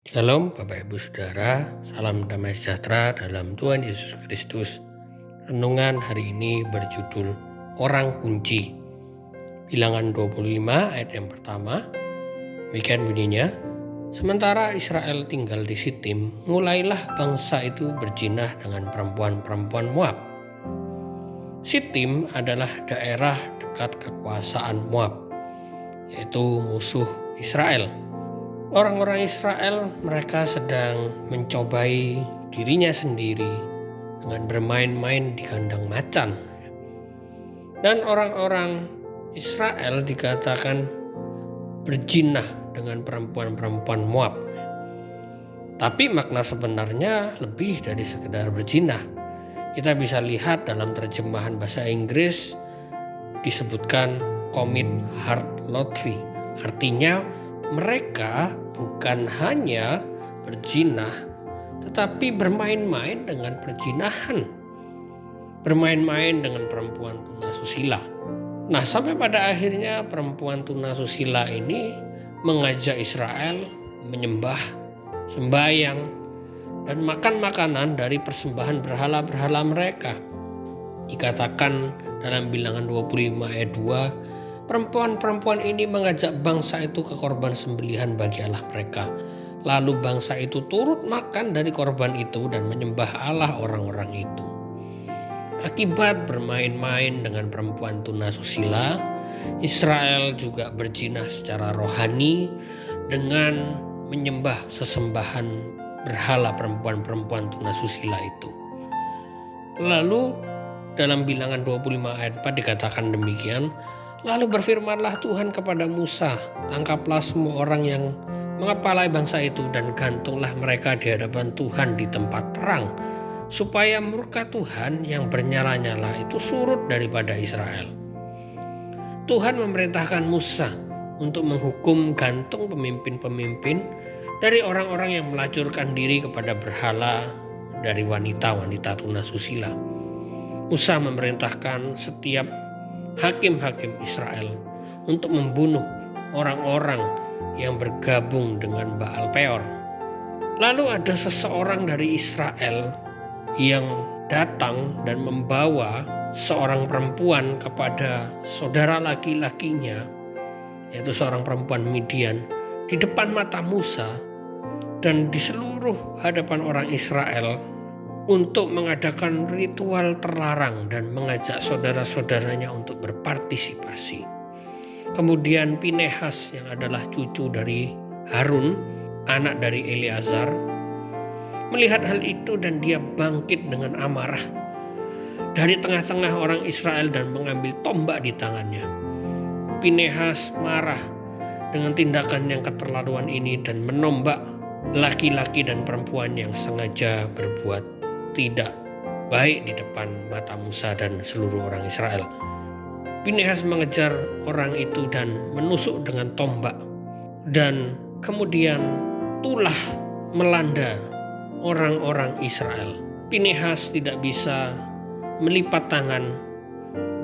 Shalom Bapak Ibu Saudara, salam damai sejahtera dalam Tuhan Yesus Kristus. Renungan hari ini berjudul Orang Kunci. Bilangan 25 ayat yang pertama, demikian bunyinya. Sementara Israel tinggal di Sitim, mulailah bangsa itu berzinah dengan perempuan-perempuan Moab. Sitim adalah daerah dekat kekuasaan Moab, yaitu musuh Israel. Orang-orang Israel mereka sedang mencobai dirinya sendiri dengan bermain-main di kandang macan. Dan orang-orang Israel dikatakan berzinah dengan perempuan-perempuan Moab. Tapi makna sebenarnya lebih dari sekedar berzinah. Kita bisa lihat dalam terjemahan bahasa Inggris disebutkan commit harlotry. Artinya mereka bukan hanya berzinah, tetapi bermain-main dengan perzinahan. Bermain-main dengan perempuan tunasusila. Nah, sampai pada akhirnya perempuan tunasusila ini mengajak Israel menyembah, sembahyang, dan makan makanan dari persembahan berhala-berhala mereka. Dikatakan dalam Bilangan 25 ayat 2, perempuan-perempuan ini mengajak bangsa itu ke korban sembelihan bagi Allah mereka. Lalu bangsa itu turut makan dari korban itu dan menyembah Allah orang-orang itu. Akibat bermain-main dengan perempuan tunasusila, Israel juga berzinah secara rohani dengan menyembah sesembahan berhala perempuan-perempuan tunasusila itu. Lalu dalam Bilangan 25 ayat 4 dikatakan demikian, lalu berfirmanlah Tuhan kepada Musa, tangkaplah semua orang yang mengepalai bangsa itu dan gantunglah mereka di hadapan Tuhan di tempat terang, supaya murka Tuhan yang bernyala-nyala itu surut daripada Israel. Tuhan memerintahkan Musa untuk menghukum gantung pemimpin-pemimpin dari orang-orang yang melacurkan diri kepada berhala dari wanita-wanita tunasusila. Musa memerintahkan setiap hakim-hakim Israel untuk membunuh orang-orang yang bergabung dengan Baal Peor. Lalu ada seseorang dari Israel yang datang dan membawa seorang perempuan kepada saudara laki-lakinya, yaitu seorang perempuan Midian, di depan mata Musa dan di seluruh hadapan orang Israel untuk mengadakan ritual terlarang dan mengajak saudara-saudaranya untuk berpartisipasi. Kemudian Pinehas yang adalah cucu dari Harun, anak dari Eleazar, melihat hal itu dan dia bangkit dengan amarah dari tengah-tengah orang Israel dan mengambil tombak di tangannya. Pinehas marah dengan tindakan yang keterlaluan ini dan menombak laki-laki dan perempuan yang sengaja berbuat tidak baik di depan mata Musa dan seluruh orang Israel. Pinehas mengejar orang itu dan menusuk dengan tombak, dan kemudian tulah melanda orang-orang Israel. Pinehas tidak bisa melipat tangan,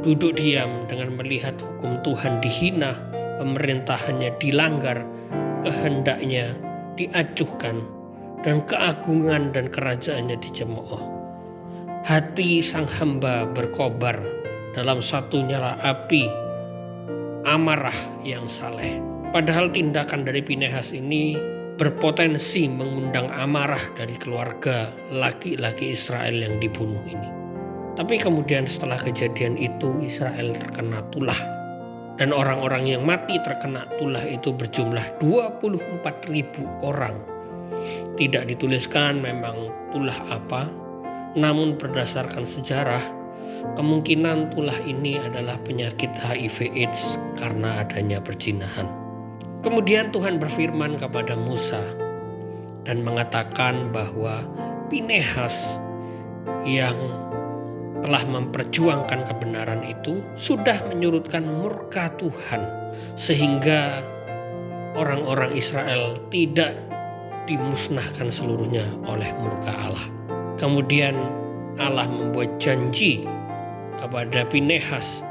duduk diam dengan melihat hukum Tuhan dihina, pemerintahannya dilanggar, kehendaknya diacuhkan, dan keagungan dan kerajaannya dicemooh. Hati sang hamba berkobar dalam satu nyala api amarah yang saleh. Padahal tindakan dari Pinehas ini berpotensi mengundang amarah dari keluarga laki-laki Israel yang dibunuh ini. Tapi kemudian setelah kejadian itu Israel terkena tulah. Dan orang-orang yang mati terkena tulah itu berjumlah 24.000 orang. Tidak dituliskan memang tulah apa, namun berdasarkan sejarah, kemungkinan tulah ini adalah penyakit HIV/AIDS karena adanya perzinahan. Kemudian Tuhan berfirman kepada Musa dan mengatakan bahwa Pinehas yang telah memperjuangkan kebenaran itu sudah menyurutkan murka Tuhan, sehingga orang-orang Israel tidak dimusnahkan seluruhnya oleh murka Allah. Kemudian Allah membuat janji kepada Pinehas,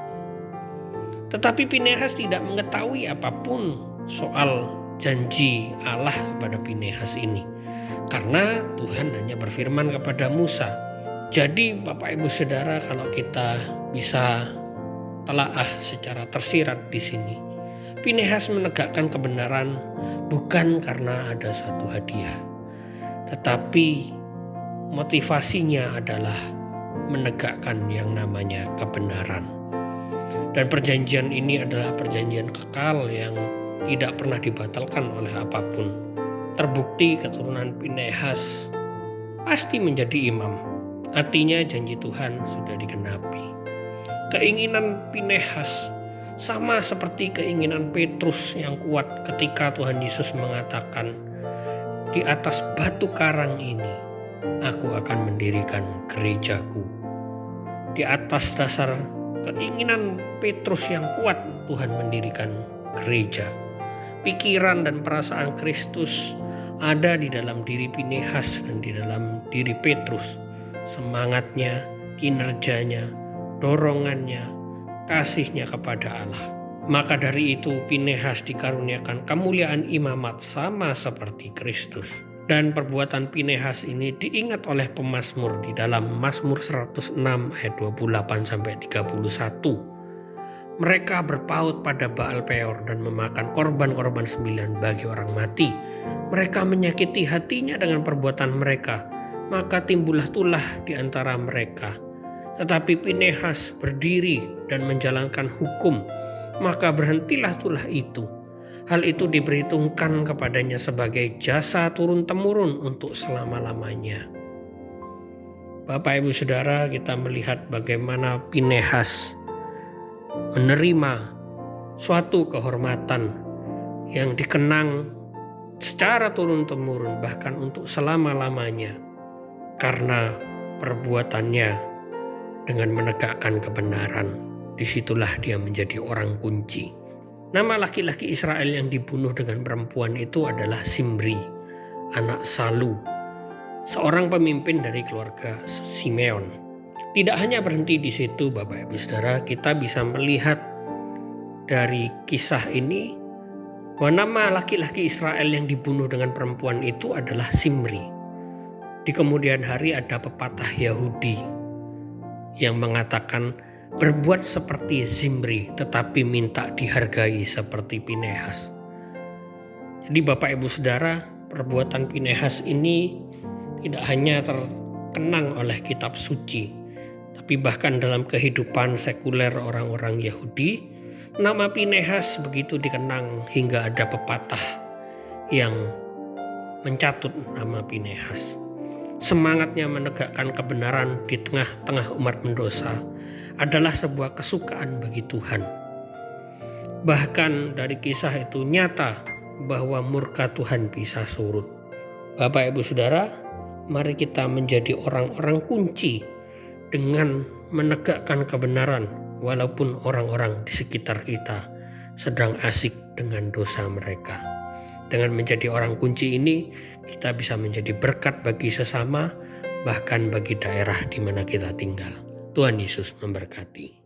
tetapi Pinehas tidak mengetahui apapun soal janji Allah kepada Pinehas ini. Karena Tuhan hanya berfirman kepada Musa. Jadi Bapak Ibu Saudara, kalau kita bisa telaah secara tersirat di sini, Pinehas menegakkan kebenaran bukan karena ada satu hadiah, tetapi motivasinya adalah menegakkan yang namanya kebenaran. Dan perjanjian ini adalah perjanjian kekal yang tidak pernah dibatalkan oleh apapun. Terbukti keturunan Pinehas pasti menjadi imam. Artinya janji Tuhan sudah digenapi. Keinginan Pinehas sama seperti keinginan Petrus yang kuat ketika Tuhan Yesus mengatakan, "Di atas batu karang ini aku akan mendirikan gerejaku." Di atas dasar keinginan Petrus yang kuat, Tuhan mendirikan gereja. Pikiran dan perasaan Kristus ada di dalam diri Pinehas dan di dalam diri Petrus. Semangatnya, kinerjanya, dorongannya, kasihnya kepada Allah. Maka dari itu Pinehas dikaruniakan kemuliaan imamat sama seperti Kristus. Dan perbuatan Pinehas ini diingat oleh pemazmur di dalam Mazmur 106 ayat 28-31. Mereka berpaut pada Baal Peor dan memakan korban-korban sembilan bagi orang mati. Mereka menyakiti hatinya dengan perbuatan mereka, maka timbullah tulah di antara mereka. Tetapi Pinehas berdiri dan menjalankan hukum, maka berhentilah tulah itu. Hal itu diperhitungkan kepadanya sebagai jasa turun-temurun untuk selama-lamanya. Bapak Ibu Saudara, kita melihat bagaimana Pinehas menerima suatu kehormatan yang dikenang secara turun-temurun bahkan untuk selama-lamanya karena perbuatannya dengan menegakkan kebenaran. Disitulah dia menjadi orang kunci. Nama laki-laki Israel yang dibunuh dengan perempuan itu adalah Zimri, anak Salu, seorang pemimpin dari keluarga Simeon. Tidak hanya berhenti di situ Bapak Ibu Saudara, kita bisa melihat dari kisah ini bahwa nama laki-laki Israel yang dibunuh dengan perempuan itu adalah Zimri. Di kemudian hari ada pepatah Yahudi yang mengatakan, berbuat seperti Zimri tetapi minta dihargai seperti Pinehas. Jadi Bapak Ibu Saudara, perbuatan Pinehas ini tidak hanya terkenang oleh kitab suci, tapi bahkan dalam kehidupan sekuler orang-orang Yahudi, nama Pinehas begitu dikenang hingga ada pepatah yang mencatut nama Pinehas. Semangatnya menegakkan kebenaran di tengah-tengah umat mendosa adalah sebuah kesukaan bagi Tuhan. Bahkan dari kisah itu nyata bahwa murka Tuhan bisa surut. Bapak Ibu Saudara, mari kita menjadi orang-orang kunci dengan menegakkan kebenaran walaupun orang-orang di sekitar kita sedang asik dengan dosa mereka. Dengan menjadi orang kunci ini, kita bisa menjadi berkat bagi sesama, bahkan bagi daerah di mana kita tinggal. Tuhan Yesus memberkati.